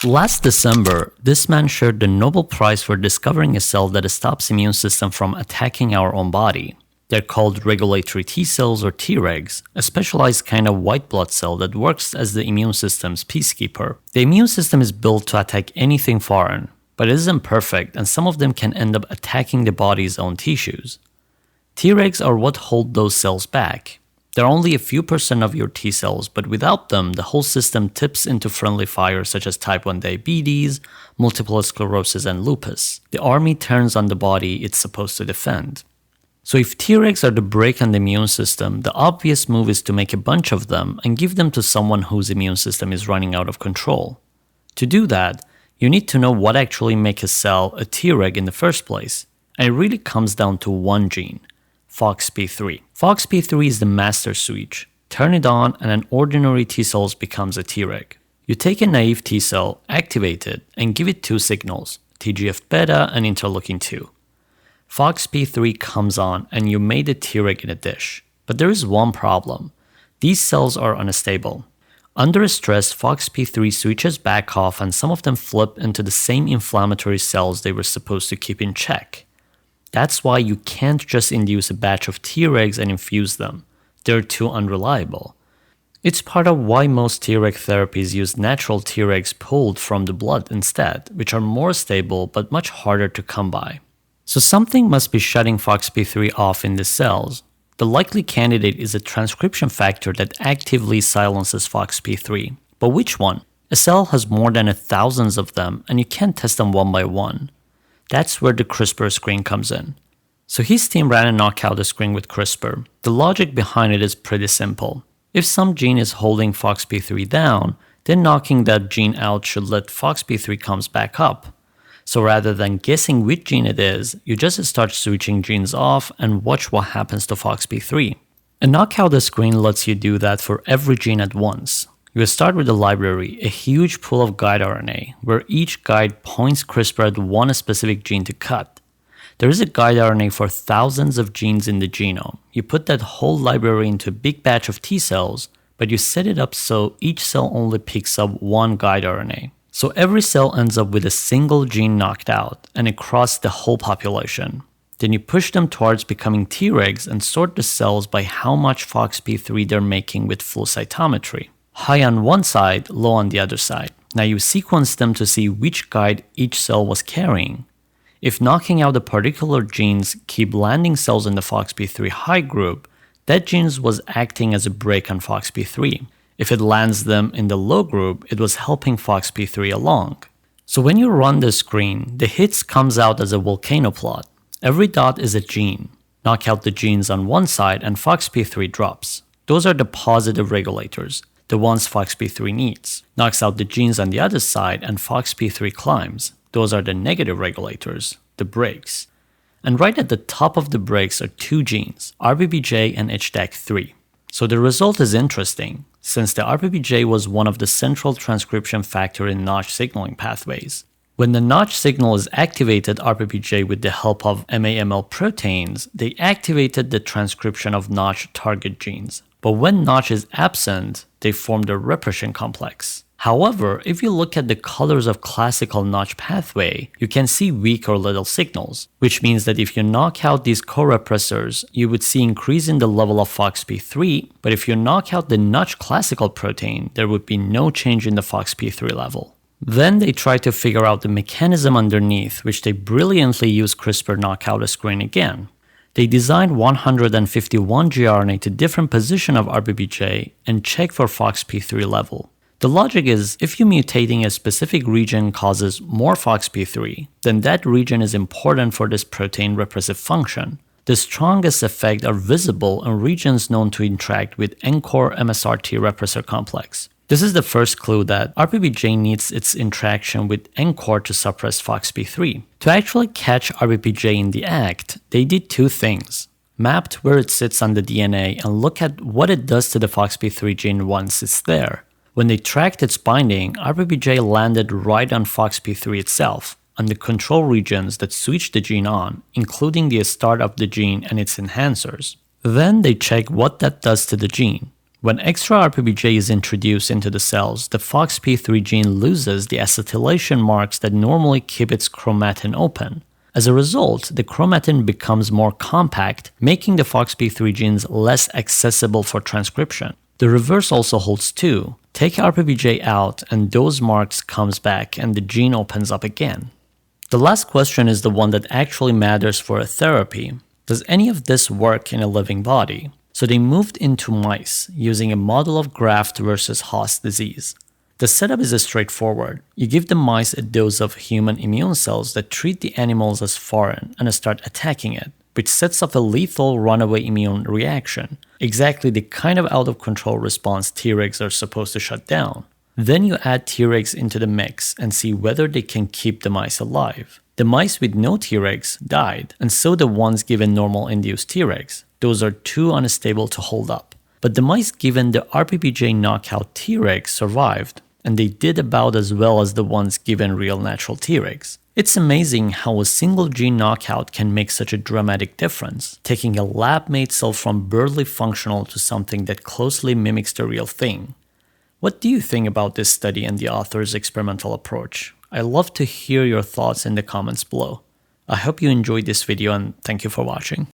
Last December, this man shared the Nobel Prize for discovering a cell that stops the immune system from attacking our own body. They're called regulatory T cells or Tregs, a specialized kind of white blood cell that works as the immune system's peacekeeper. The immune system is built to attack anything foreign, but it isn't perfect and some of them can end up attacking the body's own tissues. Tregs are what hold those cells back. They're only a few % of your T cells, but without them, the whole system tips into friendly fire such as type 1 diabetes, multiple sclerosis, and lupus. The army turns on the body it's supposed to defend. So if Tregs are the brake on the immune system, the obvious move is to make a bunch of them and give them to someone whose immune system is running out of control. To do that, you need to know what actually makes a cell a Treg in the first place, and it really comes down to one gene, FOXP3. FOXP3 is the master switch. Turn it on and an ordinary T cell becomes a Treg. You take a naive T cell, activate it, and give it two signals, TGF-beta and interleukin-2. FOXP3 comes on and you made a Treg in a dish. But there is one problem. These cells are unstable. Under stress, FOXP3 switches back off and some of them flip into the same inflammatory cells they were supposed to keep in check. That's why you can't just induce a batch of Tregs and infuse them. They're too unreliable. It's part of why most Treg therapies use natural Tregs pulled from the blood instead, which are more stable but much harder to come by. So something must be shutting FOXP3 off in the cells. The likely candidate is a transcription factor that actively silences FOXP3. But which one? A cell has more than thousands of them and you can't test them one by one. That's where the CRISPR screen comes in. So his team ran a knockout screen with CRISPR. The logic behind it is pretty simple. If some gene is holding FOXP3 down, then knocking that gene out should let FOXP3 comes back up. So rather than guessing which gene it is, you just start switching genes off and watch what happens to FOXP3. A knockout screen lets you do that for every gene at once. You start with a library, a huge pool of guide RNA, where each guide points CRISPR at one specific gene to cut. There is a guide RNA for thousands of genes in the genome. You put that whole library into a big batch of T cells, but you set it up so each cell only picks up one guide RNA. So every cell ends up with a single gene knocked out, and across the whole population. Then you push them towards becoming Tregs and sort the cells by how much FOXP3 they're making with flow cytometry. High on one side, low on the other side. Now you sequence them to see which guide each cell was carrying. If knocking out the particular genes keep landing cells in the FOXP3 high group, that gene was acting as a brake on FOXP3. If it lands them in the low group, it was helping FOXP3 along. So when you run the screen, the hits comes out as a volcano plot. Every dot is a gene. Knock out the genes on one side and FOXP3 drops. Those are the positive regulators, the ones FOXP3 needs. Knocks out the genes on the other side and FOXP3 climbs. Those are the negative regulators, the brakes. And right at the top of the brakes are two genes, RBPJ and HDAC3. So the result is interesting, since the RBPJ was one of the central transcription factor in Notch signaling pathways. When the Notch signal is activated RBPJ with the help of MAML proteins, they activated the transcription of Notch target genes. But when Notch is absent, they form the repression complex. However, if you look at the colors of classical Notch pathway, you can see weak or little signals, which means that if you knock out these co-repressors, you would see increase in the level of FOXP3, but if you knock out the Notch classical protein, there would be no change in the FOXP3 level. Then they try to figure out the mechanism underneath, which they brilliantly use CRISPR knockout screen again. They designed 151 gRNA to different position of RBPJ and check for FOXP3 level. The logic is, if you mutating a specific region causes more FOXP3, then that region is important for this protein repressive function. The strongest effects are visible in regions known to interact with NCOR MSRT repressor complex. This is the first clue that RBPJ needs its interaction with NCOR to suppress FOXP3. To actually catch RBPJ in the act, they did two things. Mapped where it sits on the DNA and look at what it does to the FOXP3 gene once it's there. When they tracked its binding, RBPJ landed right on FOXP3 itself, on the control regions that switch the gene on, including the start of the gene and its enhancers. Then they check what that does to the gene. When extra RBPJ is introduced into the cells, the FOXP3 gene loses the acetylation marks that normally keep its chromatin open. As a result, the chromatin becomes more compact, making the FOXP3 genes less accessible for transcription. The reverse also holds too. Take RBPJ out and those marks comes back and the gene opens up again. The last question is the one that actually matters for a therapy. Does any of this work in a living body? So they moved into mice, using a model of graft versus host disease. The setup is straightforward. You give the mice a dose of human immune cells that treat the animals as foreign and start attacking it, which sets off a lethal runaway immune reaction, exactly the kind of out-of-control response Tregs are supposed to shut down. Then you add Tregs into the mix and see whether they can keep the mice alive. The mice with no Tregs died, and so the ones given normal induced Tregs. Those are too unstable to hold up. But the mice given the RBPJ knockout Tregs survived, and they did about as well as the ones given real natural Tregs. It's amazing how a single gene knockout can make such a dramatic difference, taking a lab-made cell from barely functional to something that closely mimics the real thing. What do you think about this study and the author's experimental approach? I'd love to hear your thoughts in the comments below. I hope you enjoyed this video and thank you for watching.